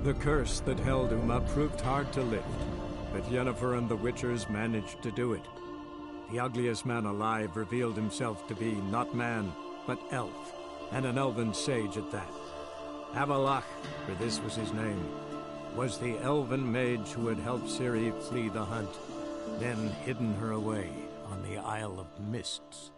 The curse that held Uma proved hard to lift, but Yennefer and the Witchers managed to do it. The ugliest man alive revealed himself to be not man, but elf, and an elven sage at that. Avalach, for this was his name, was the elven mage who had helped Ciri flee the hunt, then hidden her away on the Isle of Mists.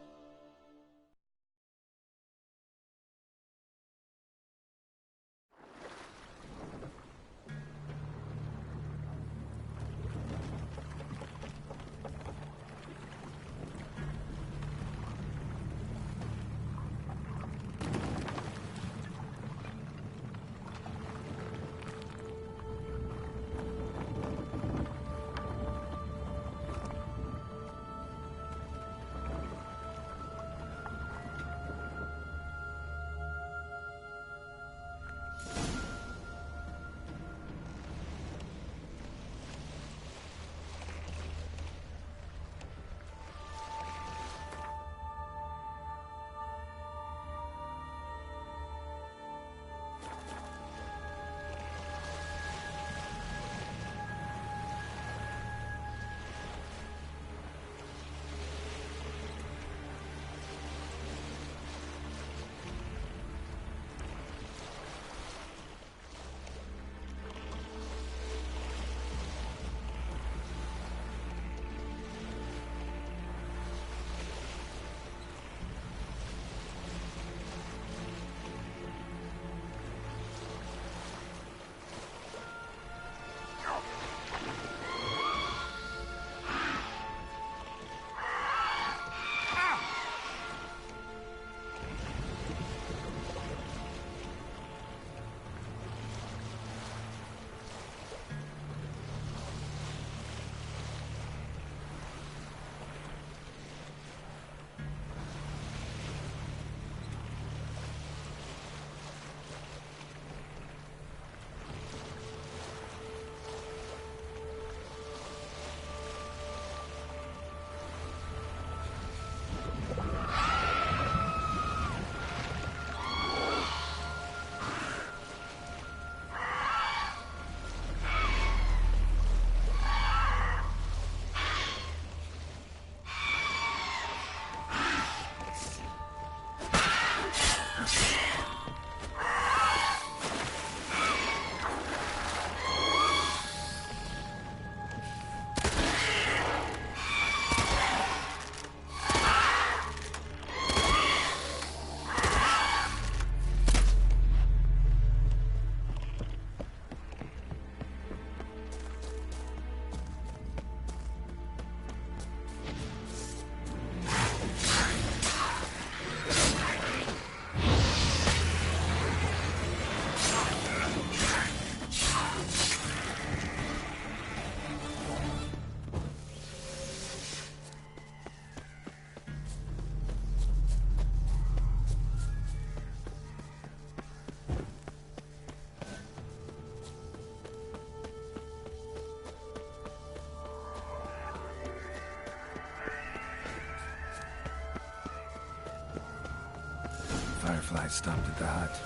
Fireflies stopped at the hut.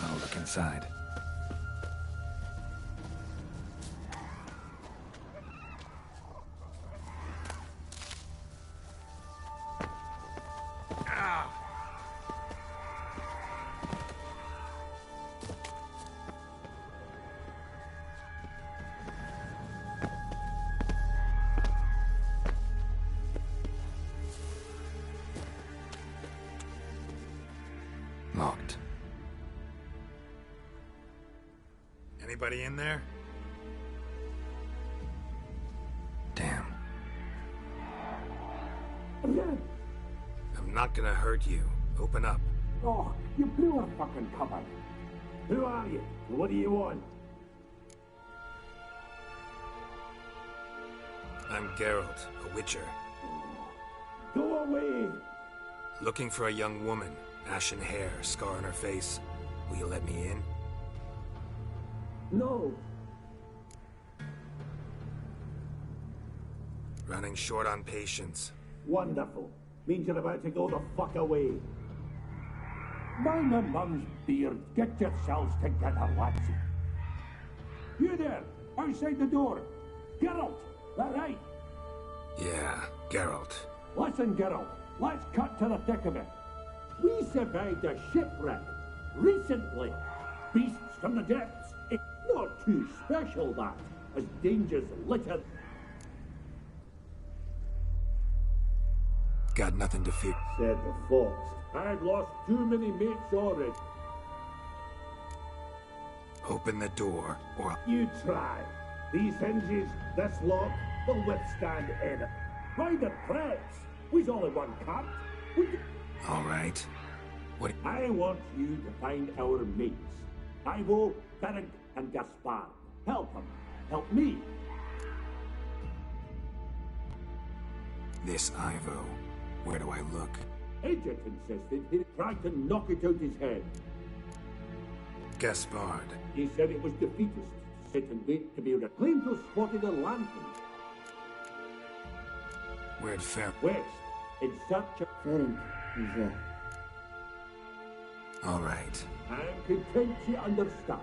I'll look inside. Locked. Anybody in there? Damn. I'm not gonna hurt you. Open up. Oh, you blew our fucking cover. Who are you? What do you want? I'm Geralt, a witcher. Go away! Looking for a young woman. Ashen hair, scar on her face. Will you let me in? No. Running short on patience. Wonderful. Means you're about to go the fuck away. Mind the mum's beard. Get yourselves together, lads. You there, outside the door. Geralt, that right? Yeah, Geralt. Listen, Geralt, let's cut to the thick of it. We survived a shipwreck recently. Beasts from the depths. It's not too special, that, as dangers litter. Got nothing to fear. Said the fox. I've lost too many mates already. Open the door, or You try. These hinges, this lock, will withstand any. Private press. We's only one cut. all right. What? I want you to find our mates. Ivo, Ferenc, and Gaspar. Help them. Help me. This Ivo. Where do I look? Agent insisted he tried to knock it out his head. Gaspard. He said it was defeatist. Sit and wait to be reclaimed to spotted a lantern. Where'd Fer... West, in search of Ferenc is there. All right. I'm content you understand.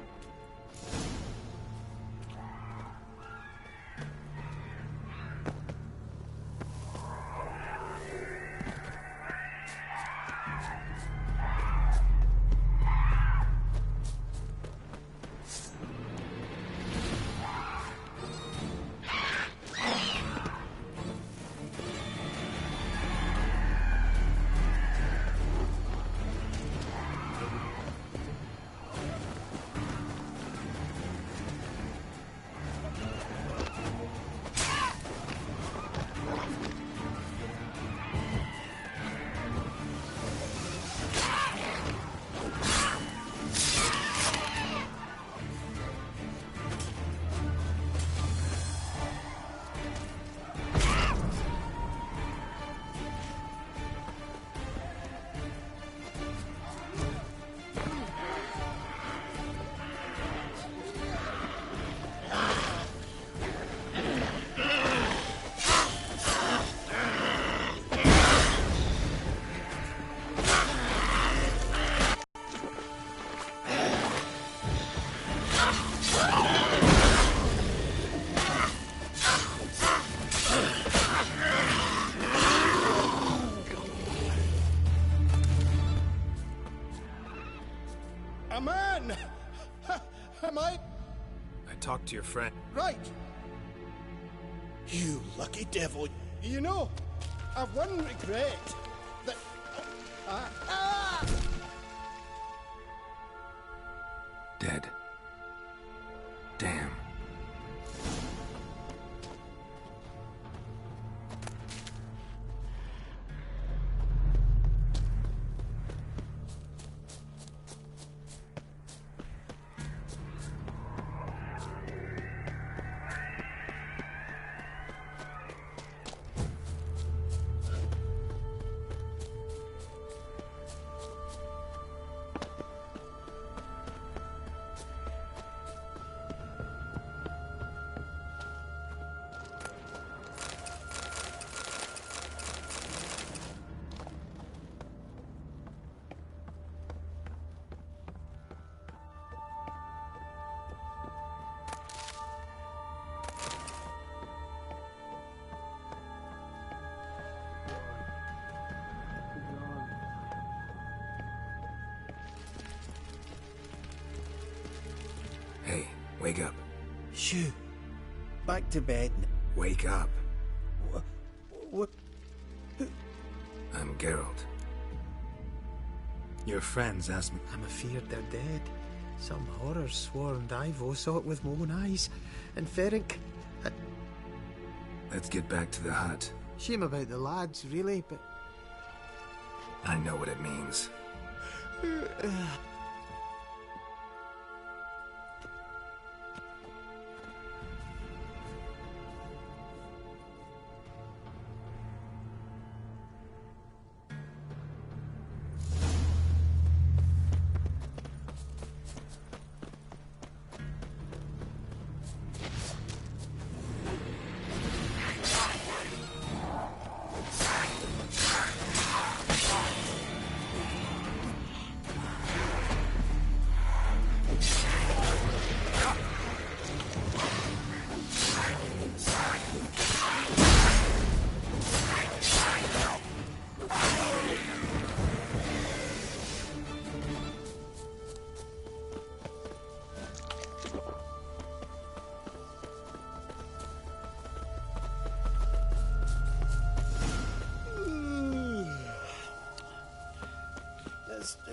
A man! Am I? I talked to your friend. Right. You lucky devil. You know, I've one regret. That... Dead. Damn. Hey, wake up. Shoo. Back to bed. Wake up. What? I'm Geralt. Your friends asked me. I'm afeard they're dead. Some horror swarmed Ivo, saw it with my own eyes. And Ferenc... Let's get back to the hut. Shame about the lads, really, but... I know what it means.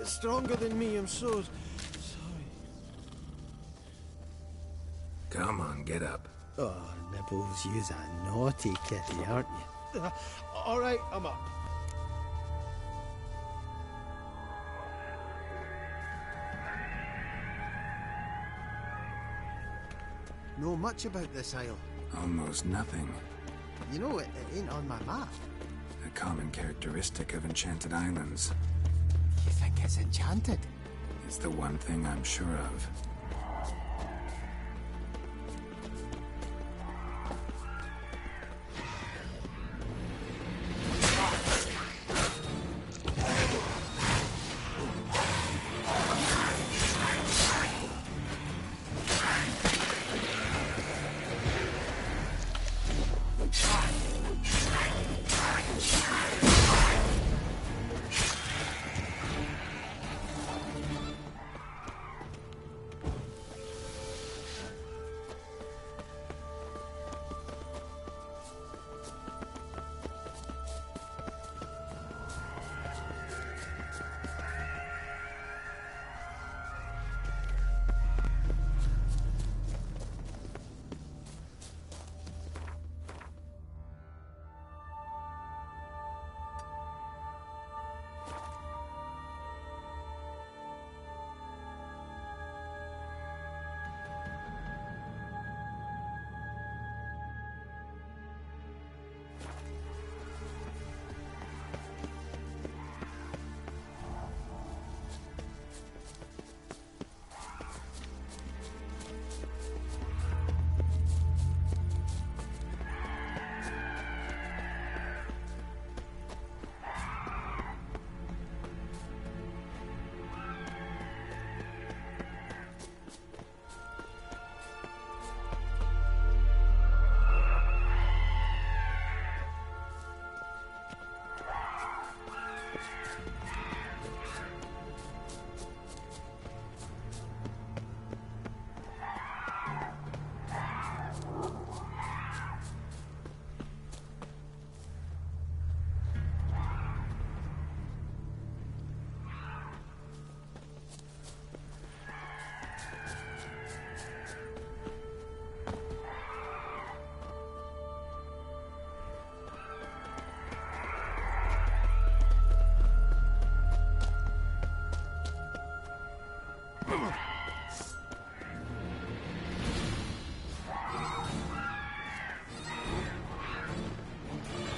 stronger than me, I'm so sorry. Come on, get up. Oh, Nibbles, you's a naughty kitty, aren't you? All right, I'm up. Know much about this isle? Almost nothing. You know, it ain't on my map. A common characteristic of enchanted islands. You think it's enchanted? It's the one thing I'm sure of.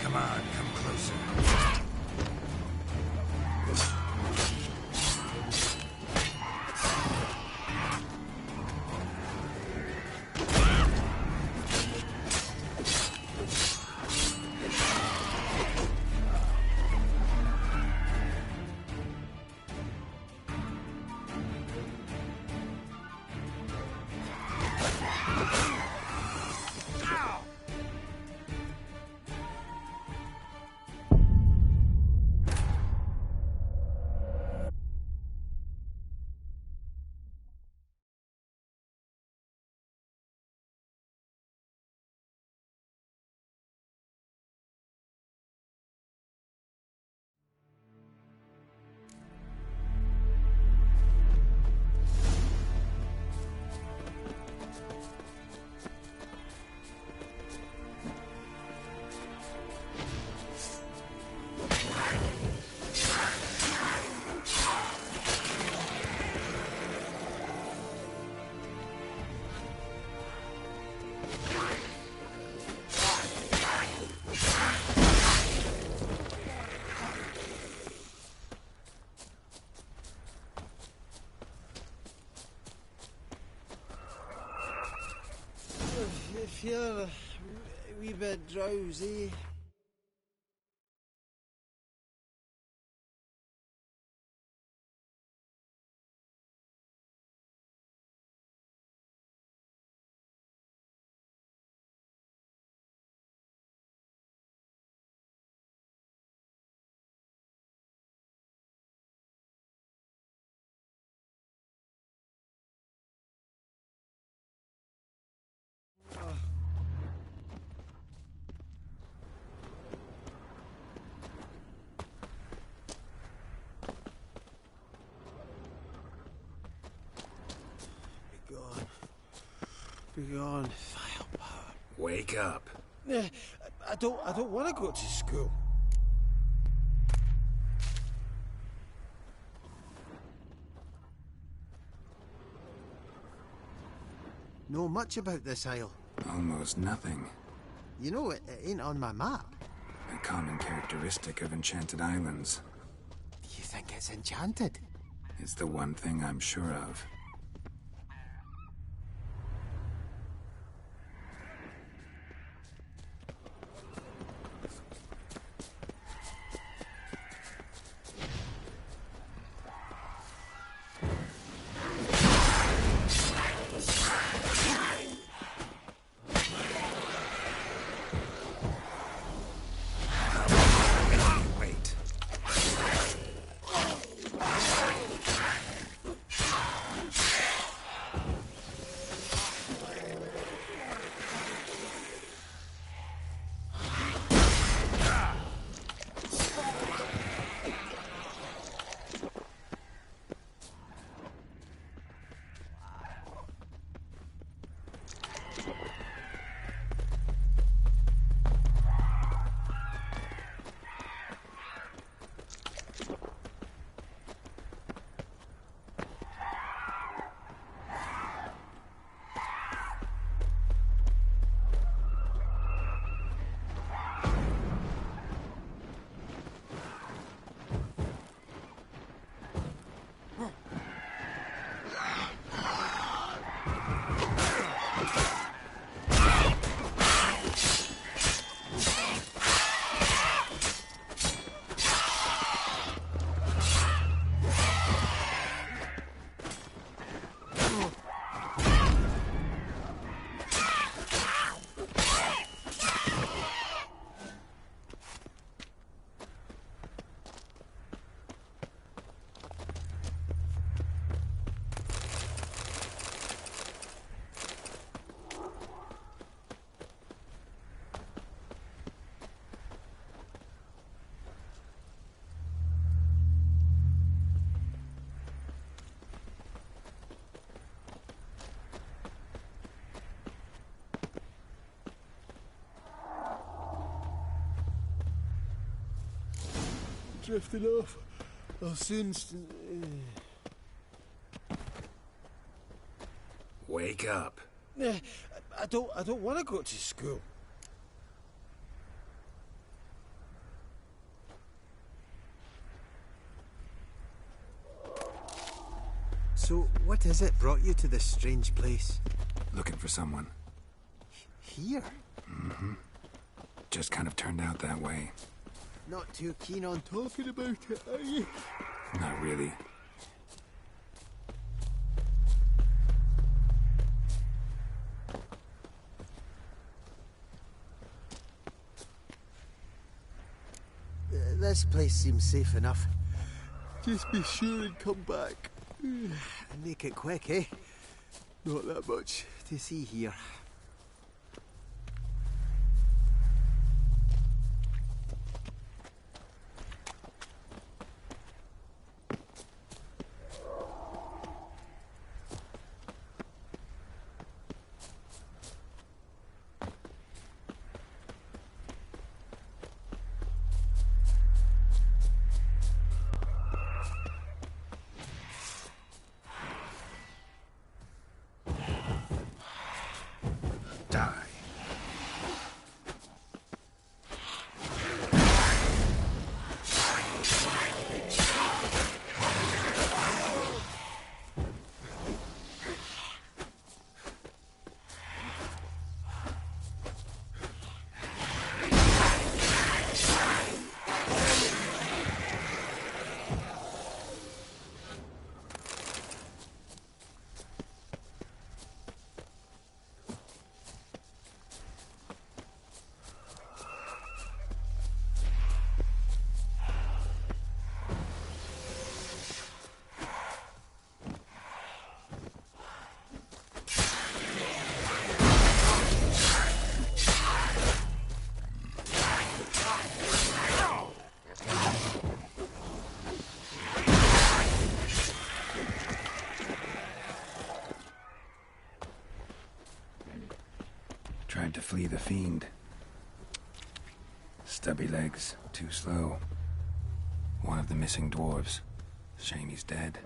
Come on, come closer. Feel a wee bit drowsy. Begone, vile power. Wake up. I don't want to go to school. Know much about this isle? Almost nothing. You know, it ain't on my map. A common characteristic of enchanted islands. You think it's enchanted? It's the one thing I'm sure of. Wait. Drifting off. I'll soon. Wake up. I don't want to go to school. So, what is it brought you to this strange place? Looking for someone. Here? Just kind of turned out that way. Not too keen on talking about it, are you? Not really. This place seems safe enough. Just be sure and come back. And make it quick, eh? Not that much to see here. flee the fiend. Stubby legs, too slow. One of the missing dwarves. Shame he's dead.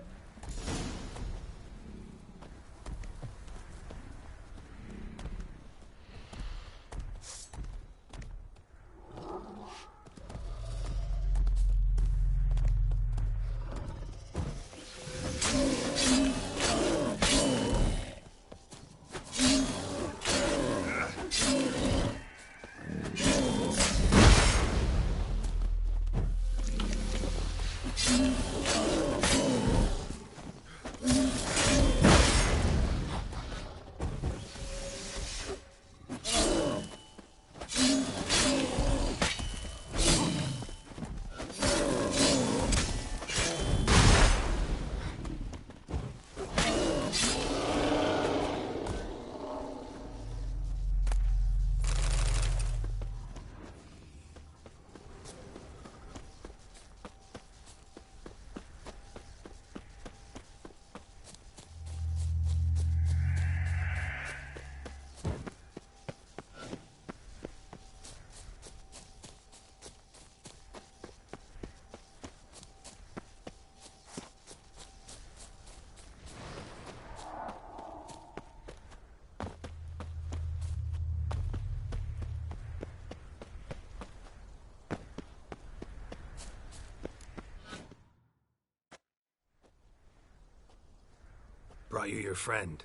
Brought you your friend.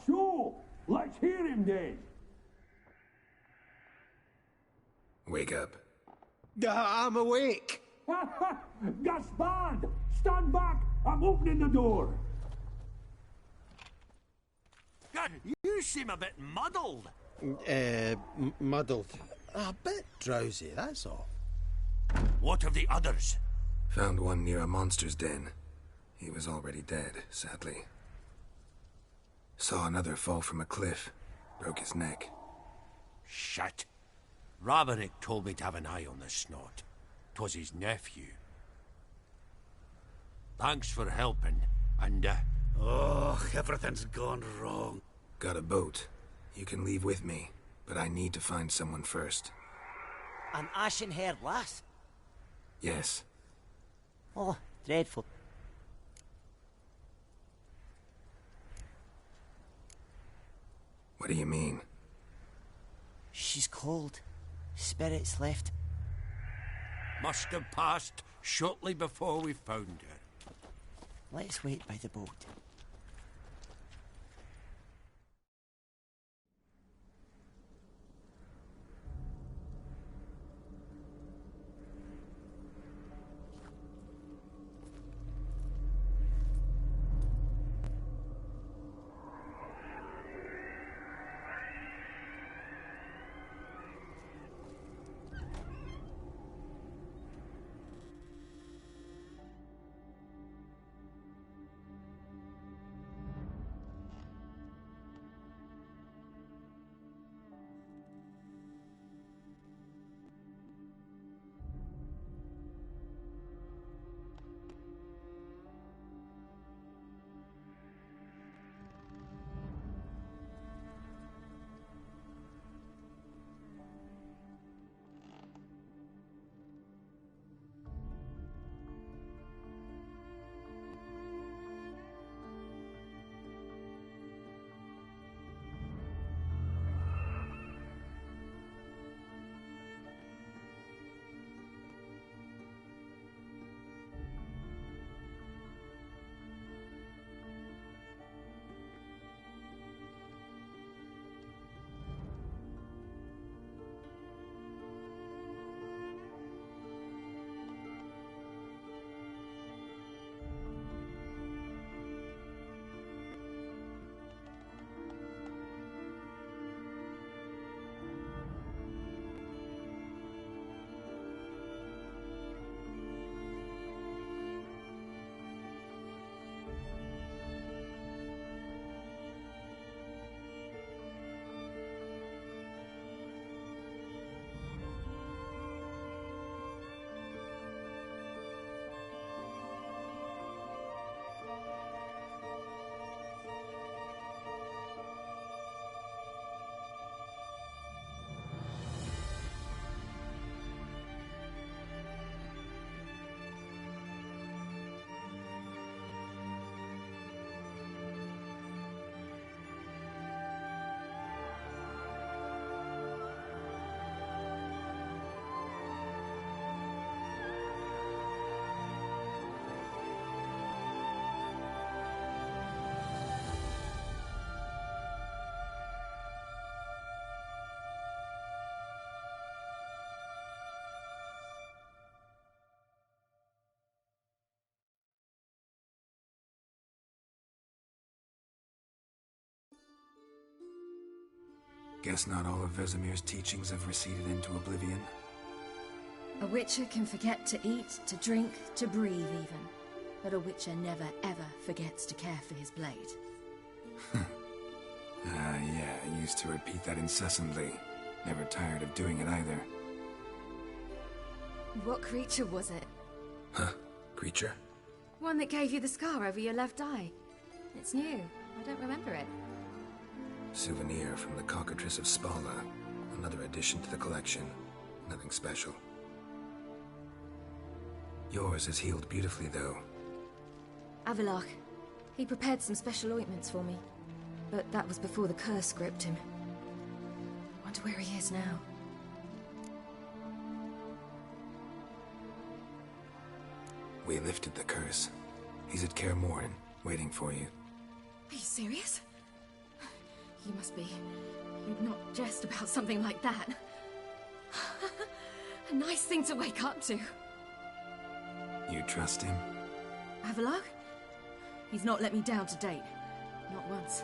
So, let's hear him then. Wake up. I'm awake. Gaspard! Stand back! I'm opening the door! God, you seem a bit muddled. Muddled. A bit drowsy, that's all. What of the others? Found one near a monster's den. He was already dead, sadly. Saw another fall from a cliff. Broke his neck. Shit. Raverick told me to have an eye on the snot. 'Twas his nephew. Thanks for helping, and, Oh, everything's gone wrong. Got a boat. You can leave with me, but I need to find someone first. An ashen-haired lass? Yes. Oh, dreadful. What do you mean? She's cold. Spirits left. must have passed shortly before we found her. Let's wait by the boat. Guess not all of Vesemir's teachings have receded into oblivion. A witcher can forget to eat, to drink, to breathe even. But a witcher never ever forgets to care for his blade. Yeah, I used to repeat that incessantly. Never tired of doing it either. What creature was it? Huh? Creature? One that gave you the scar over your left eye. It's new. I don't remember it. Souvenir from the Cockatrice of Spala. Another addition to the collection. Nothing special. Yours has healed beautifully, though. Avalok. He prepared some special ointments for me. But that was before the curse gripped him. Wonder where he is now. We lifted the curse. He's at Kaer Morhen, waiting for you. Are you serious? You must be. You'd not jest about something like that. A nice thing to wake up to. You trust him? Avalok? He's not let me down to date. Not once.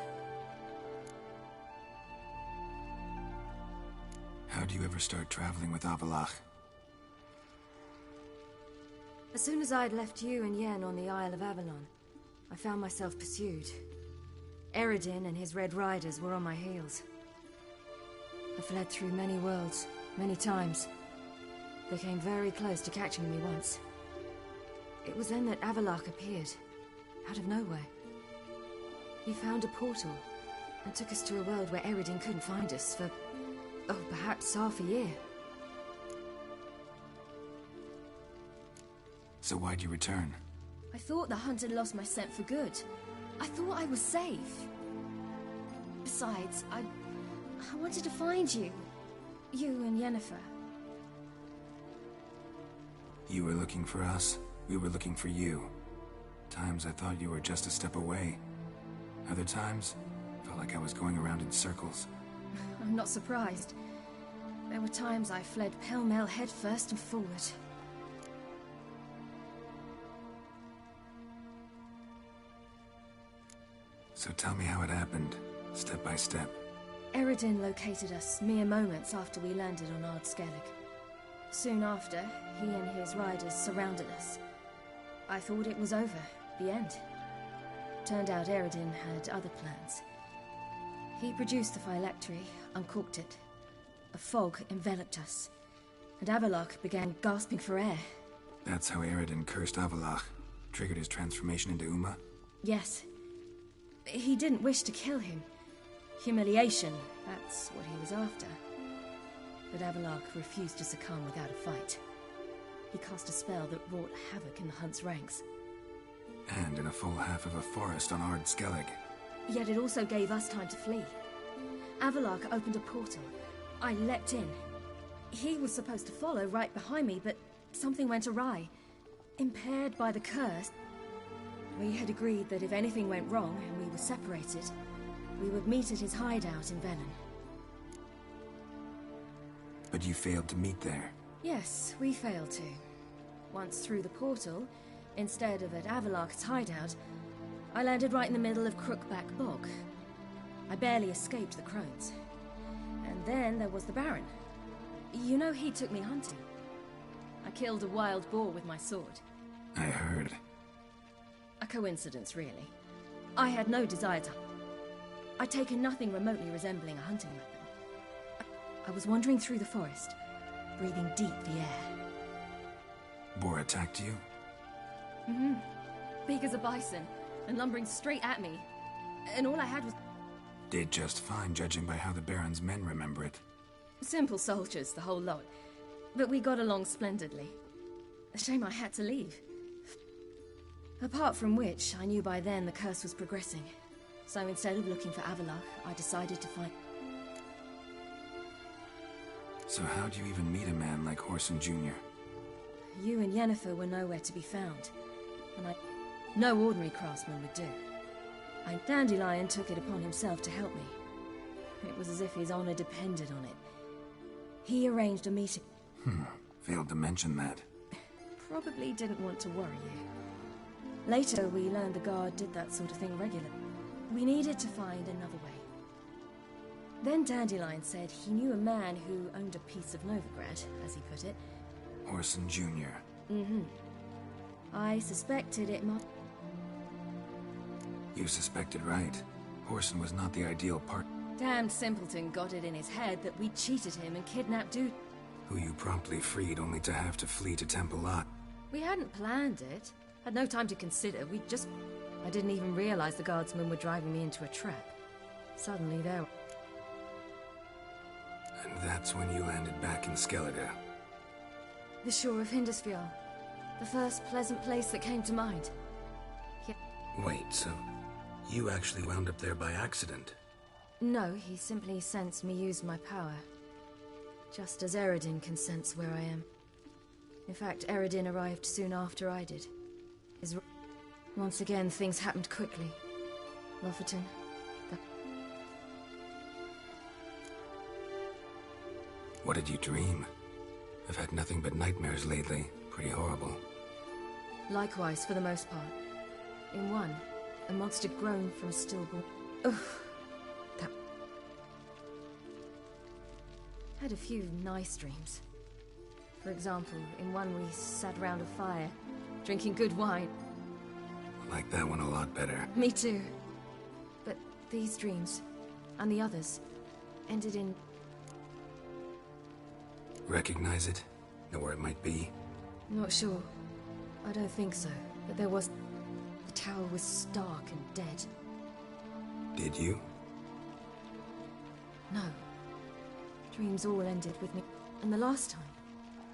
How'd you ever start traveling with Avalok? As soon as I'd left you and Yen on the Isle of Avalon, I found myself pursued. Eredin and his Red Riders were on my heels. I fled through many worlds, many times. They came very close to catching me once. It was then that Avalok appeared, out of nowhere. He found a portal, and took us to a world where Eredin couldn't find us for, perhaps half a year. So why'd you return? I thought the hunt had lost my scent for good. I thought I was safe. Besides, I wanted to find you. You and Yennefer. You were looking for us. We were looking for you. Times I thought you were just a step away. Other times, felt like I was going around in circles. I'm not surprised. There were times I fled pell-mell head first and forward. So tell me how it happened, step by step. Eredin located us mere moments after we landed on Ard Skellig. Soon after, he and his riders surrounded us. I thought it was over, the end. Turned out Eredin had other plans. He produced the phylactery, uncorked it. A fog enveloped us, and Avalok began gasping for air. That's how Eredin cursed Avalok, triggered his transformation into Uma? Yes. He didn't wish to kill him. Humiliation, that's what he was after. But Avalok refused to succumb without a fight. He cast a spell that wrought havoc in the hunt's ranks. And in a full half of a forest on Ard Skellig. Yet it also gave us time to flee. Avalok opened a portal. I leapt in. He was supposed to follow right behind me, but something went awry. Impaired by the curse, we had agreed that if anything went wrong and we were separated, we would meet at his hideout in Velen. But you failed to meet there. Yes, we failed to. Once through the portal, instead of at Avalok's hideout, I landed right in the middle of Crookback Bog. I barely escaped the crones. And then there was the Baron. You know, he took me hunting. I killed a wild boar with my sword. I heard. A coincidence, really. I had no desire to... I'd taken nothing remotely resembling a hunting weapon. I was wandering through the forest, breathing deep the air. Boar attacked you? Mm-hmm. Big as a bison, and lumbering straight at me. And all I had was... Did just fine, judging by how the Baron's men remember it. Simple soldiers, the whole lot. But we got along splendidly. A shame I had to leave. Apart from which, I knew by then the curse was progressing. So instead of looking for Avalok, I decided to find... So how'd you even meet a man like Horson Jr.? You and Yennefer were nowhere to be found. And no ordinary craftsman would do. Dandelion took it upon himself to help me. It was as if his honor depended on it. He arranged a meeting... Failed to mention that. Probably didn't want to worry you. Later, we learned the guard did that sort of thing regularly. We needed to find another way. Then Dandelion said he knew a man who owned a piece of Novigrad, as he put it. Orson Jr. Mm-hmm. I suspected it might... You suspected right. Orson was not the ideal part. Damned simpleton got it in his head that we cheated him and kidnapped Dude. Who you promptly freed only to have to flee to Temple Lot. We hadn't planned it. Had no time to consider. I didn't even realize the guardsmen were driving me into a trap. Suddenly there... And that's when you landed back in Skellige. The shore of Hindisfjall. The first pleasant place that came to mind. Wait, so you actually wound up there by accident? No, he simply sensed me use my power. Just as Eredin can sense where I am. In fact, Eredin arrived soon after I did. Once again, things happened quickly. Lofferton, What did you dream? I've had nothing but nightmares lately. Pretty horrible. Likewise, for the most part. In one, a monster grown from a stillborn... Ugh. That... Had a few nice dreams. For example, in one we sat round a fire, drinking good wine. I like that one a lot better. Me too. But these dreams, and the others, ended in... Recognize it? Know where it might be? Not sure. I don't think so. But there was... The tower was stark and dead. Did you? No. Dreams all ended with me. And the last time,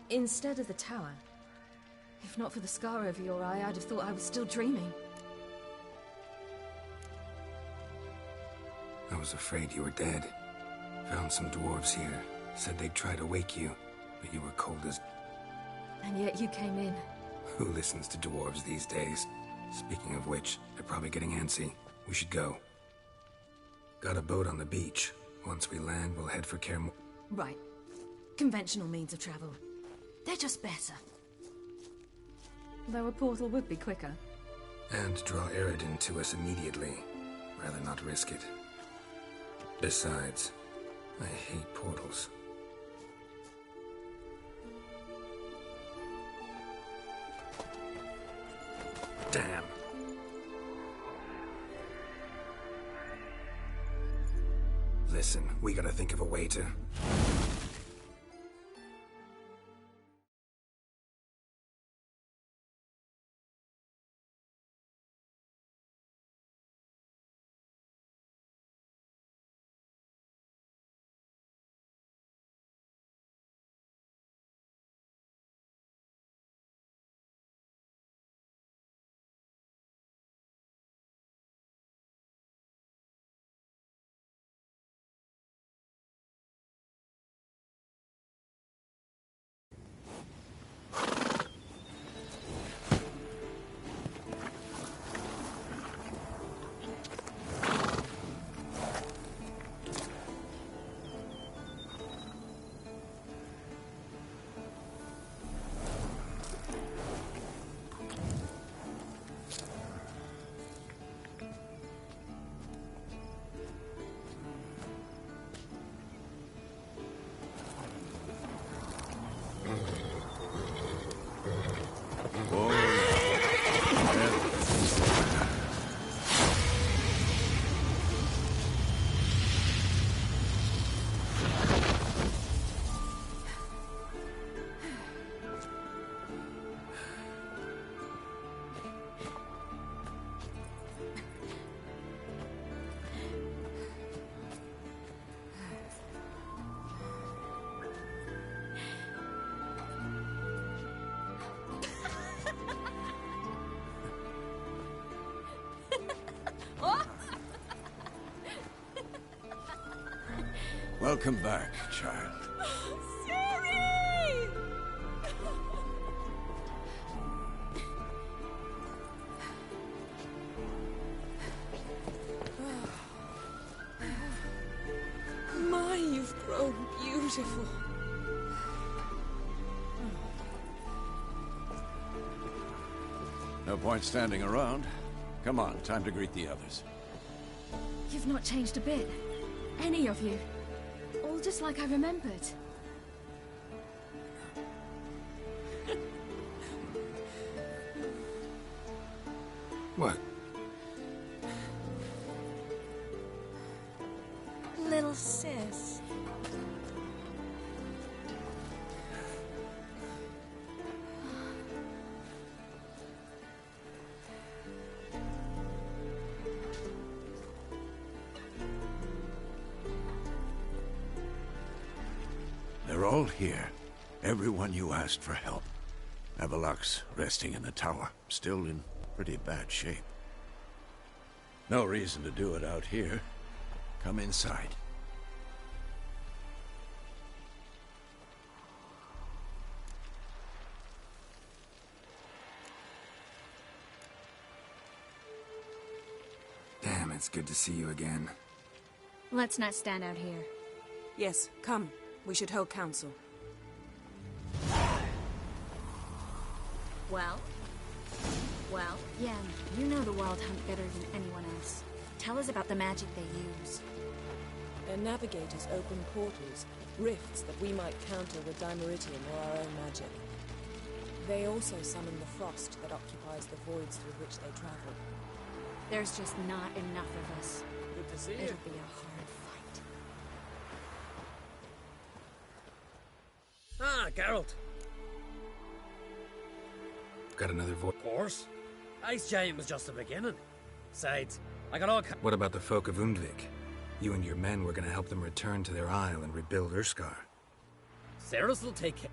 instead of the tower, if not for the scar over your eye, I'd have thought I was still dreaming. I was afraid you were dead. Found some dwarves here. Said they'd try to wake you, but you were cold as... And yet you came in. Who listens to dwarves these days? Speaking of which, they're probably getting antsy. We should go. Got a boat on the beach. Once we land, we'll head for Right. Conventional means of travel. They're just better. Though a portal would be quicker. And draw Eredin to us immediately. Rather not risk it. Besides, I hate portals. Damn. Listen, we gotta think of a way to... Welcome back, child. Siri! My, you've grown beautiful. No point standing around. Come on, time to greet the others. You've not changed a bit. Any of you. all just like I remembered. What? Little sis. They're all here. Everyone you asked for help. Avalok's resting in the tower, still in pretty bad shape. No reason to do it out here. Come inside. Damn, it's good to see you again. Let's not stand out here. Yes, come. We should hold council. Well? Well? Yen, you know the Wild Hunt better than anyone else. Tell us about the magic they use. Their navigators open portals, rifts that we might counter with Dimeritium or our own magic. They also summon the frost that occupies the voids through which they travel. There's just not enough of us. Good to see you. It'll be a hard fight. Ah, Geralt. Got another voice. Of course. Ice Giant was just the beginning. Besides, I got all What about the folk of Undvik? You and your men were gonna help them return to their isle and rebuild Urskar. Ceres will take care.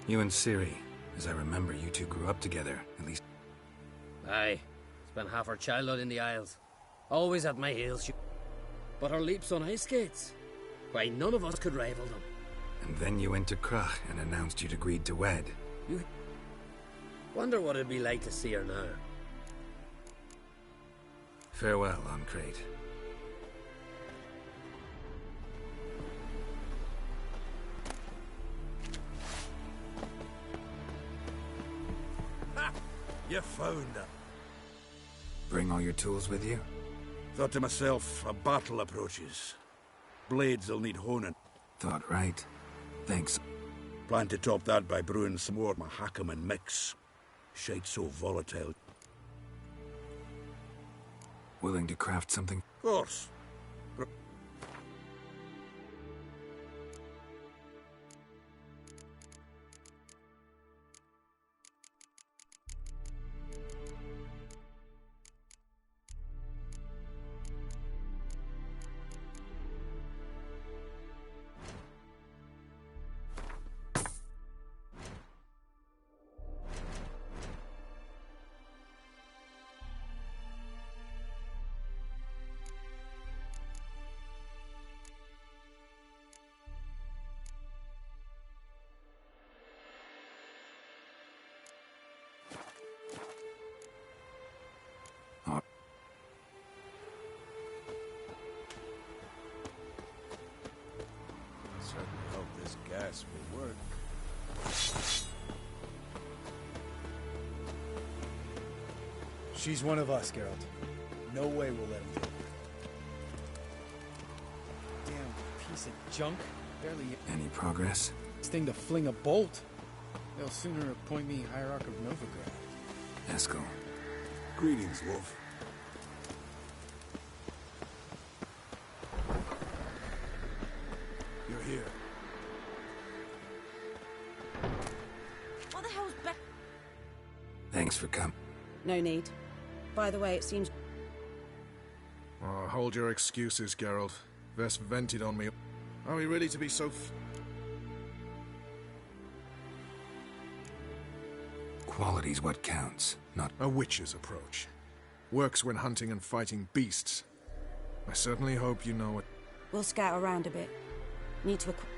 You and Ciri, as I remember, you two grew up together, at least. Aye. Spent half our childhood in the Isles. Always at my heels. But our leaps on ice skates, why, none of us could rival them. And then you went to Krach and announced you'd agreed to wed. You... Wonder what it'd be like to see her now. Farewell, Ancrate. Ha! You found her. Bring all your tools with you? Thought to myself, a battle approaches. Blades will need honing. Thought right. Thanks. Plan to top that by brewing some more Mahakaman mix. Shite so volatile. Willing to craft something? Of course. Certainly hope this gas will work. She's one of us, Geralt. No way we'll let him do it. Damn piece of junk. Barely any progress. This thing to fling a bolt. They'll sooner appoint me Hierarch of Novigrad. Eskel. Greetings, Wolf. You're here. What the hell's back? Thanks for coming. No need. By the way, it seems... Oh, hold your excuses, Geralt. Vest vented on me. Are we ready to be so Quality's what counts, not... A witch's approach. Works when hunting and fighting beasts. I certainly hope you know it. We'll scout around a bit. Need to equip...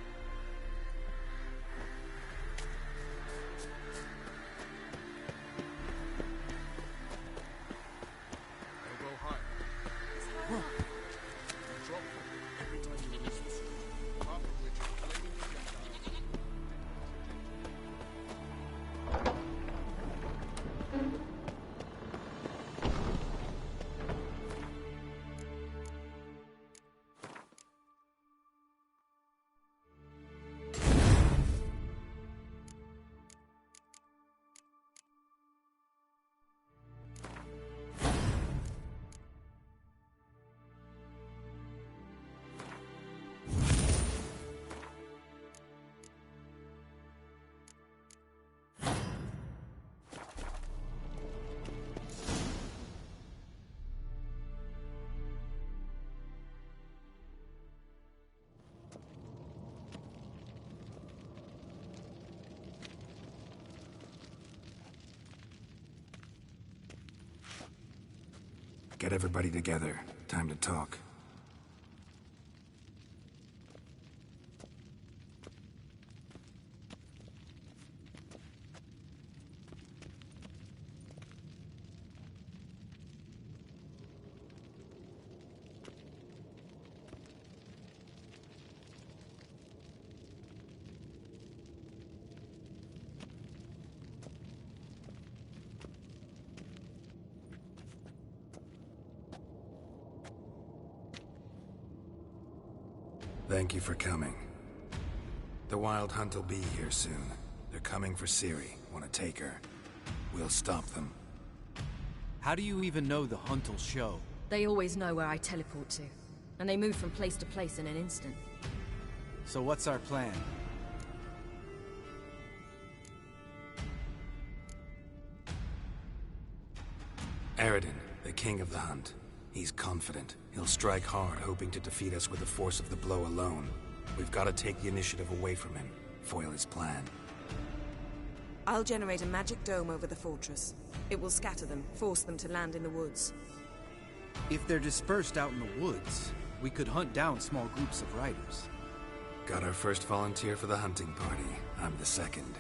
Get everybody together. Time to talk. Thank you for coming. The Wild Hunt will be here soon. They're coming for Ciri. Want to take her. We'll stop them. How do you even know the Hunt will show? They always know where I teleport to. And they move from place to place in an instant. So what's our plan? Eredin, the king of the Hunt. He's confident. He'll strike hard, hoping to defeat us with the force of the blow alone. We've got to take the initiative away from him. Foil his plan. I'll generate a magic dome over the fortress. It will scatter them, force them to land in the woods. If they're dispersed out in the woods, we could hunt down small groups of riders. Got our first volunteer for the hunting party. I'm the second.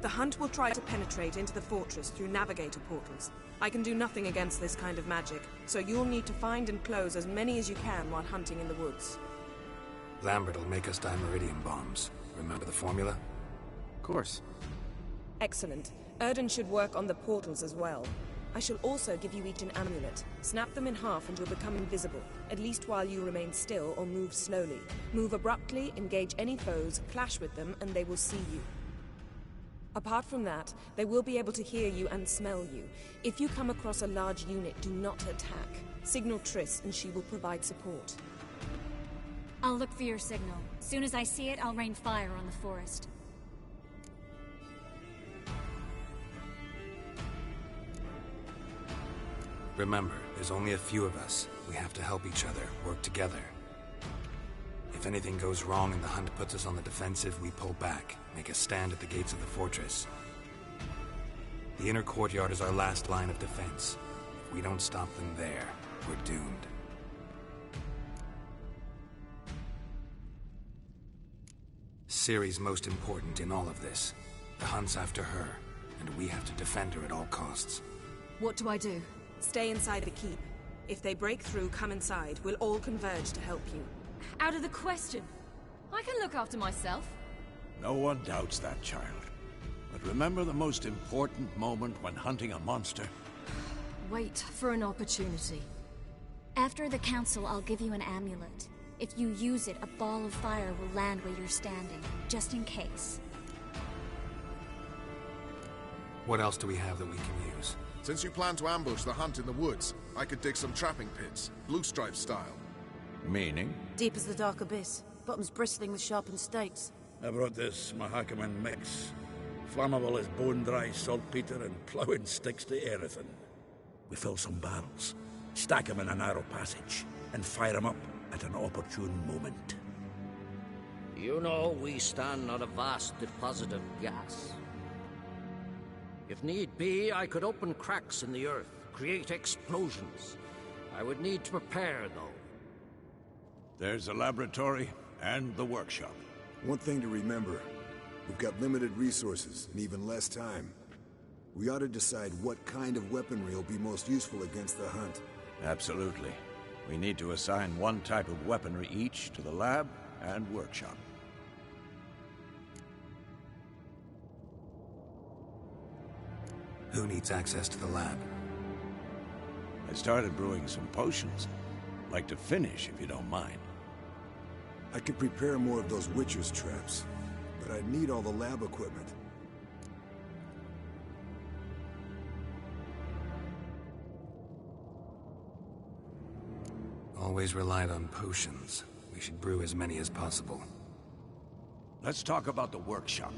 The Hunt will try to penetrate into the fortress through navigator portals. I can do nothing against this kind of magic, so you'll need to find and close as many as you can while hunting in the woods. Lambert will make us dimeridium bombs. Remember the formula? Of course. Excellent. Erden should work on the portals as well. I shall also give you each an amulet. Snap them in half and you'll become invisible, at least while you remain still or move slowly. Move abruptly, engage any foes, clash with them, and they will see you. Apart from that, they will be able to hear you and smell you. If you come across a large unit, do not attack. Signal Triss and she will provide support. I'll look for your signal. As soon as I see it, I'll rain fire on the forest. Remember, there's only a few of us. We have to help each other, work together. If anything goes wrong and the Hunt puts us on the defensive, we pull back, make a stand at the gates of the fortress. The inner courtyard is our last line of defense. If we don't stop them there, we're doomed. Ciri's most important in all of this. The Hunt's after her, and we have to defend her at all costs. What do I do? Stay inside the keep. If they break through, come inside. We'll all converge to help you. Out of the question. I can look after myself. No one doubts that, child. But remember the most important moment when hunting a monster? Wait for an opportunity. After the council, I'll give you an amulet. If you use it, a ball of fire will land where you're standing, just in case. What else do we have that we can use? Since you plan to ambush the Hunt in the woods, I could dig some trapping pits, blue stripe style. Meaning? Deep as the dark abyss, bottoms bristling with sharpened stakes. I brought this Mahakaman mix. Flammable as bone-dry saltpeter and ploughing sticks to everything. We fill some barrels, stack them in a narrow passage, and fire them up at an opportune moment. You know, we stand on a vast deposit of gas. If need be, I could open cracks in the earth, create explosions. I would need to prepare, though. There's a laboratory and the workshop. One thing to remember, we've got limited resources and even less time. We ought to decide what kind of weaponry will be most useful against the Hunt. Absolutely. We need to assign one type of weaponry each to the lab and workshop. Who needs access to the lab? I started brewing some potions. Like to finish, if you don't mind. I could prepare more of those Witcher's traps, but I'd need all the lab equipment. Always relied on potions. We should brew as many as possible. Let's talk about the workshop.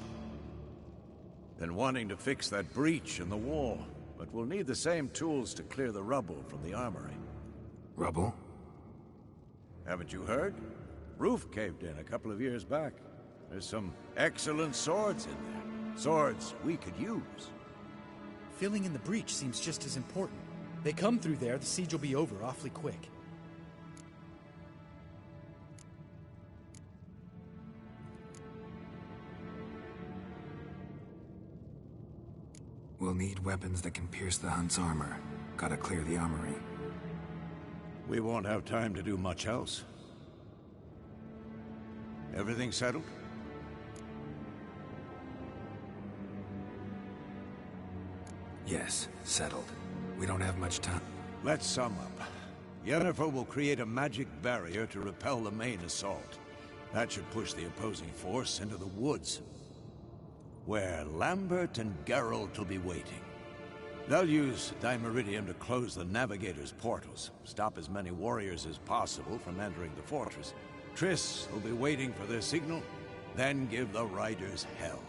Been wanting to fix that breach in the wall, but we'll need the same tools to clear the rubble from the armory. Rubble? Haven't you heard? Roof caved in a couple of years back. There's some excellent swords in there. Swords we could use. Filling in the breach seems just as important. They come through there, the siege will be over awfully quick. We'll need weapons that can pierce the Hunt's armor. Gotta clear the armory. We won't have time to do much else. Everything settled? Yes, settled. We don't have much time. Let's sum up. Yennefer will create a magic barrier to repel the main assault. That should push the opposing force into the woods, where Lambert and Geralt will be waiting. They'll use Dimeridium to close the Navigator's portals, stop as many warriors as possible from entering the fortress. Triss will be waiting for their signal, then give the riders hell.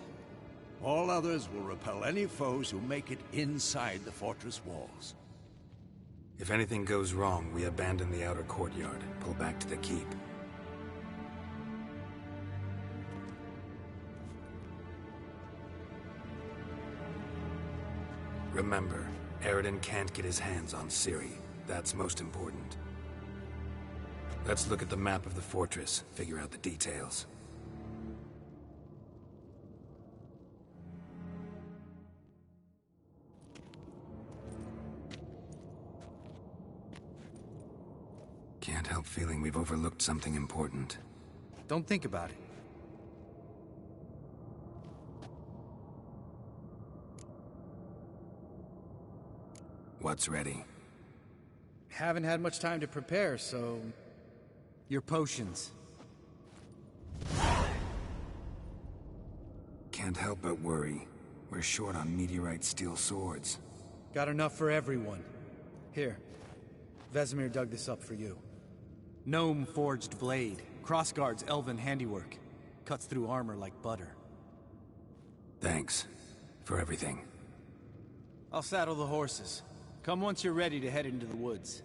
All others will repel any foes who make it inside the fortress walls. If anything goes wrong, we abandon the outer courtyard, pull back to the keep. Remember, Eredin can't get his hands on Ciri. That's most important. Let's look at the map of the fortress, figure out the details. Can't help feeling we've overlooked something important. Don't think about it. What's ready? Haven't had much time to prepare, so... Your potions. Can't help but worry. We're short on meteorite steel swords. Got enough for everyone. Here. Vesemir dug this up for you. Gnome-forged blade. Crossguard's elven handiwork. Cuts through armor like butter. Thanks. For everything. I'll saddle the horses. Come once you're ready to head into the woods.